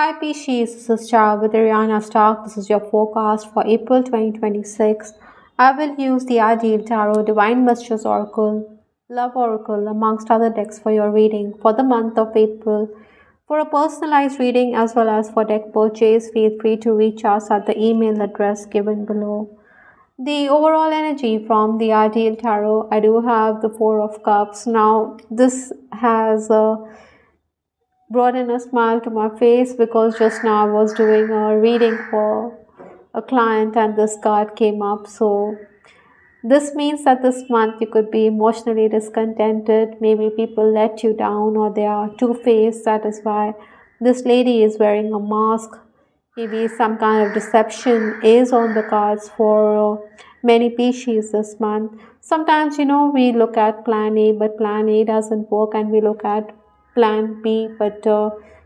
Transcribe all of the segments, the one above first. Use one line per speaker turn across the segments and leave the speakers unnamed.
Hi Pisces, this is Char with Ariana Stock. This is your forecast for April 2026. I will use the Ideal Tarot, Divine Messages Oracle, Love Oracle, amongst other decks for your reading for the month of April. For a personalized reading as well as for deck purchase, feel free to reach us at the email address given below. The overall energy from the Ideal Tarot, I do have the Four of Cups. Now, this has brought in a smile to my face because just now I was doing a reading for a client and this card came up. So this means that this month you could be emotionally discontented. Maybe people let you down or they are two-faced. That is why this lady is wearing a mask. Maybe some kind of deception is on the cards for many Pisces this month. Sometimes, we look at plan A, but plan A doesn't work, and we look at plan B, but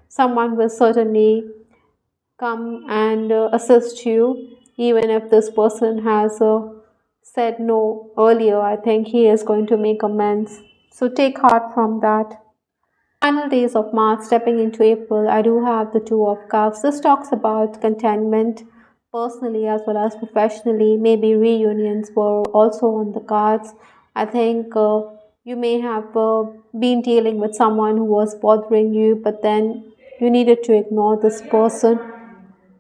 someone will certainly come and assist you, even if this person has said no earlier. I think he is going to make amends. So take heart from that. Final days of March, stepping into April, I do have the Two of Cups. This talks about contentment, personally as well as professionally. Maybe reunions were also on the cards. I think you may have been dealing with someone who was bothering you, but then you needed to ignore this person.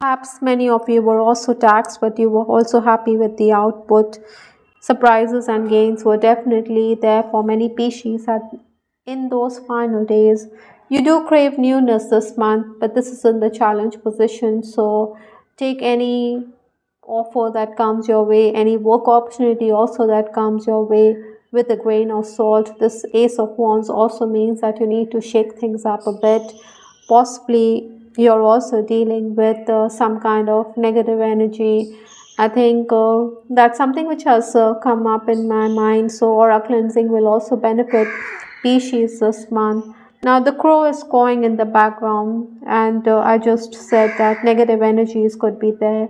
Perhaps many of you were also taxed, but you were also happy with the output. Surprises and gains were definitely there for many Pisces in those final days. You do crave newness this month, but this is in the challenge position. So take any offer that comes your way, any work opportunity also that comes your way with a grain of salt. This Ace of Wands also means that you need to shake things up a bit. Possibly you're also dealing with some kind of negative energy. I think that's something which has come up in my mind. So aura cleansing will also benefit Pisces this month. Now the crow is cawing in the background, and I just said that negative energies could be there.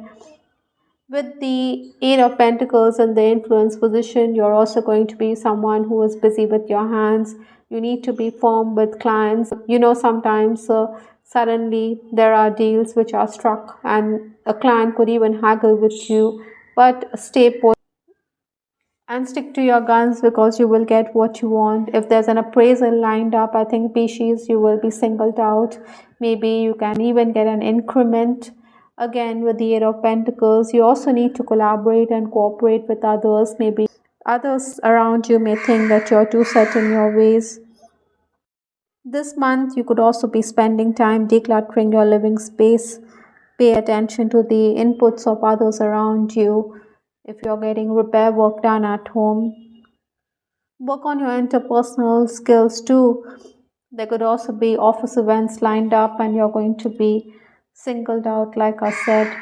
With the Eight of Pentacles in the influence position, you're also going to be someone who is busy with your hands. You need to be firm with clients. Sometimes suddenly there are deals which are struck and a client could even haggle with you. But stay put and stick to your guns because you will get what you want. If there's an appraisal lined up, I think Pisces, you will be singled out. Maybe you can even get an increment. Again, with the Eight of Pentacles, you also need to collaborate and cooperate with others. Maybe others around you may think that you're too set in your ways. This month, you could also be spending time decluttering your living space. Pay attention to the inputs of others around you. If you're getting repair work done at home, work on your interpersonal skills too. There could also be office events lined up and you're going to be singled out, like I said.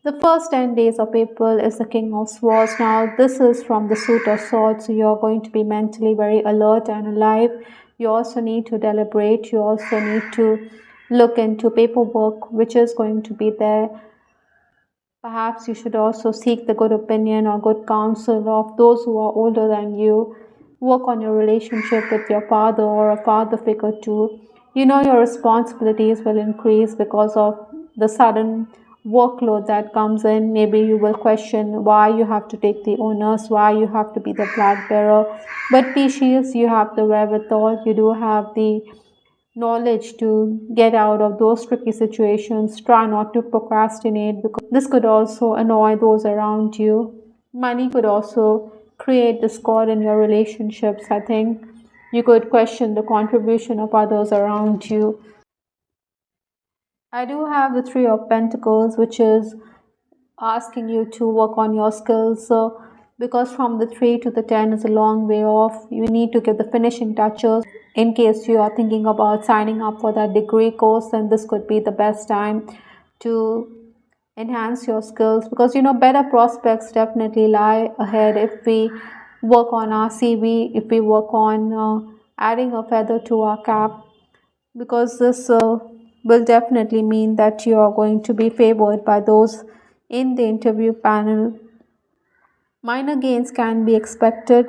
The first 10 days of April is the King of Swords. Now, this is from the suit of swords, so you're going to be mentally very alert and alive. You also need to deliberate. You also need to look into paperwork, which is going to be there. Perhaps you should also seek the good opinion or good counsel of those who are older than you. Work on your relationship with your father or a father figure too. Your responsibilities will increase because of the sudden workload that comes in. Maybe you will question why you have to take the onus, why you have to be the flag bearer. But Pisces, you have the wherewithal, you do have the knowledge to get out of those tricky situations. Try not to procrastinate because this could also annoy those around you. Money could also create discord in your relationships. I think you could question the contribution of others around you. I do have the Three of Pentacles, which is asking you to work on your skills. So because from the 3 to the 10 is a long way off, you need to give the finishing touches. In case you are thinking about signing up for that degree course, then this could be the best time to enhance your skills, because better prospects definitely lie ahead if we work on our CV, if we work on adding a feather to our cap, because this will definitely mean that you are going to be favored by those in the interview panel. Minor gains can be expected.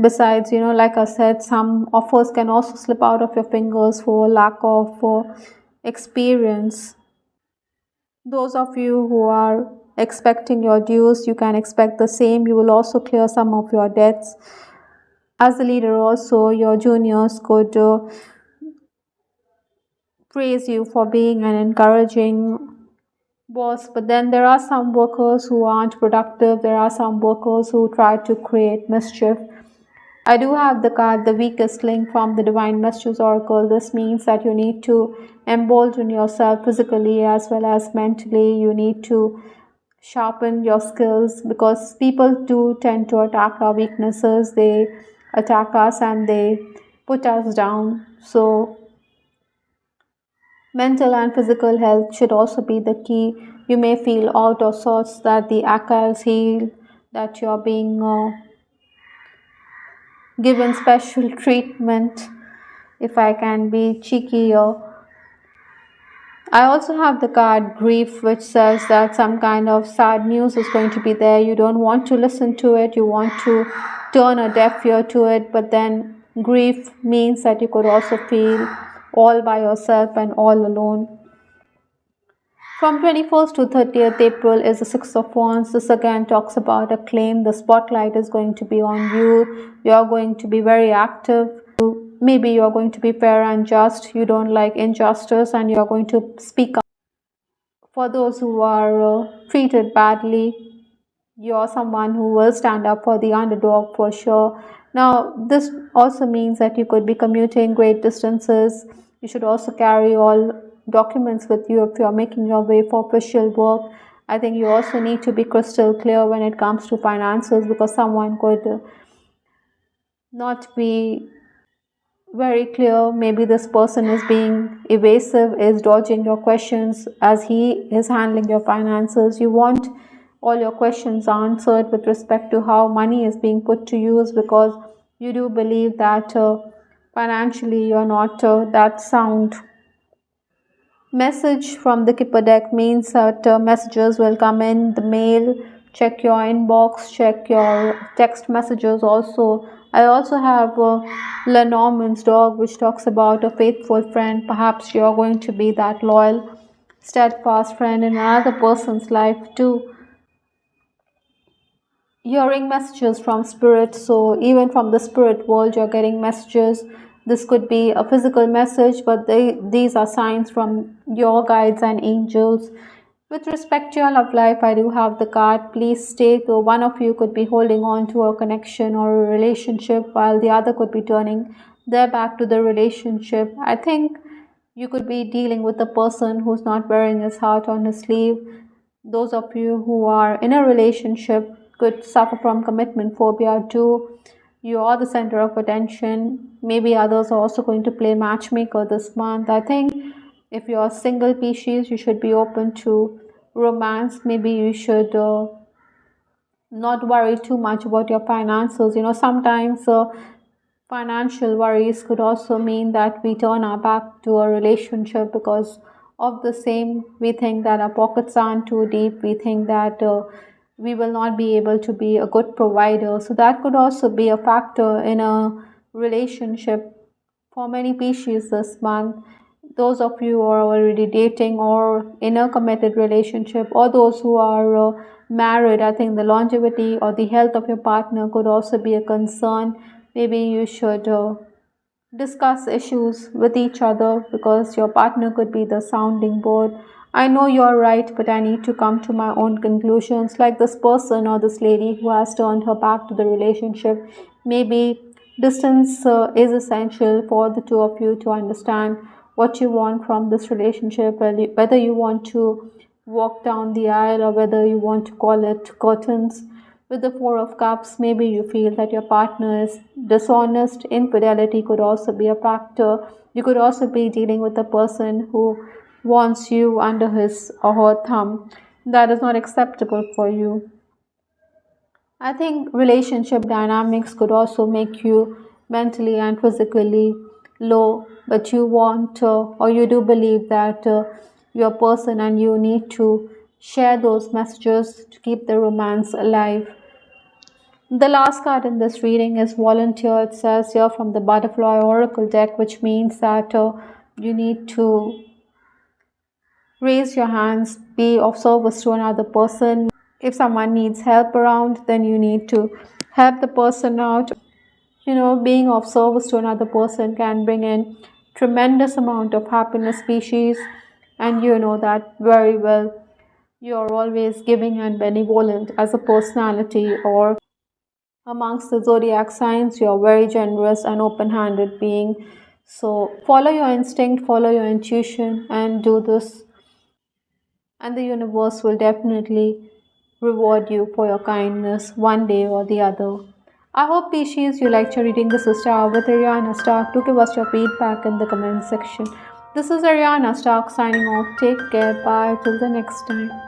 Besides, like I said, some offers can also slip out of your fingers for lack of experience. Those of you who are expecting your dues, you can expect the same. You will also clear some of your debts. As a leader also, your juniors could praise you for being an encouraging boss, but then there are some workers who aren't productive. There are some workers who try to create mischief. I do have the card, the weakest link from the Divine Messages Oracle. This means that you need to embolden yourself physically as well as mentally. You need to sharpen your skills because people do tend to attack our weaknesses. They attack us and they put us down. So mental and physical health should also be the key. You may feel out of sorts, that the archives heal, that you're being given special treatment, if I can be cheeky here. I also have the card grief, which says that some kind of sad news is going to be there. You don't want to listen to it, you want to turn a deaf ear to it, but then grief means that you could also feel all by yourself and all alone. From 21st to 30th April is the Six of Wands. This again talks about a claim. The spotlight is going to be on you. You are going to be very active. Maybe you are going to be fair and just. You don't like injustice and you are going to speak up for those who are treated badly. You're someone who will stand up for the underdog for sure. Now, this also means that you could be commuting great distances. You should also carry all documents with you if you're making your way for official work. I think you also need to be crystal clear when it comes to finances, because someone could not be very clear. Maybe this person is being evasive, is dodging your questions as he is handling your finances. You want all your questions answered with respect to how money is being put to use, because you do believe that financially you're not that sound. Message from the Kipper deck means that messages will come in the mail. Check your inbox, check your text messages also. I also have Lenormand's dog, which talks about a faithful friend. Perhaps you're going to be that loyal, steadfast friend in another person's life too. Hearing messages from spirit, so even from the spirit world you're getting messages. This could be a physical message, but these are signs from your guides and angels. With respect to your love life, I do have the card please stay. So one of you could be holding on to a connection or a relationship, while the other could be turning their back to the relationship. I think you could be dealing with a person who's not wearing his heart on his sleeve. Those of you who are in a relationship could suffer from commitment phobia too. You are the center of attention. Maybe others are also going to play matchmaker this month. I think if you are single Pisces, you should be open to romance. Maybe you should not worry too much about your finances. Sometimes financial worries could also mean that we turn our back to a relationship because of the same. We think that our pockets aren't too deep. We think that we will not be able to be a good provider. So that could also be a factor in a relationship for many Pisces this month. Those of you who are already dating or in a committed relationship, or those who are married, I think the longevity or the health of your partner could also be a concern. Maybe you should discuss issues with each other, because your partner could be the sounding board. I know you're right, but I need to come to my own conclusions. Like this person or this lady who has turned her back to the relationship, maybe distance is essential for the two of you to understand what you want from this relationship, whether you want to walk down the aisle or whether you want to call it curtains. With the Four of Cups, maybe you feel that your partner is dishonest. Infidelity could also be a factor. You could also be dealing with a person who wants you under his or her thumb. That is not acceptable for you. I think relationship dynamics could also make you mentally and physically low, but you want or you do believe that your person and you need to share those messages to keep the romance alive. The last card in this reading is volunteer. It says here from the butterfly oracle deck, which means that you need to Raise your hands, be of service to another person. If someone needs help around, then you need to help the person out. Being of service to another person can bring in tremendous amount of happiness, species, and you know that very well. You're always giving and benevolent as a personality, or amongst the zodiac signs, you're very generous and open-handed being. So follow your instinct, follow your intuition, and do this, and the universe will definitely reward you for your kindness one day or the other. I hope, Pisces, you liked your reading. This is Star with Ariana Stark. Do give us your feedback in the comment section. This is Ariana Stark signing off. Take care. Bye. Till the next time.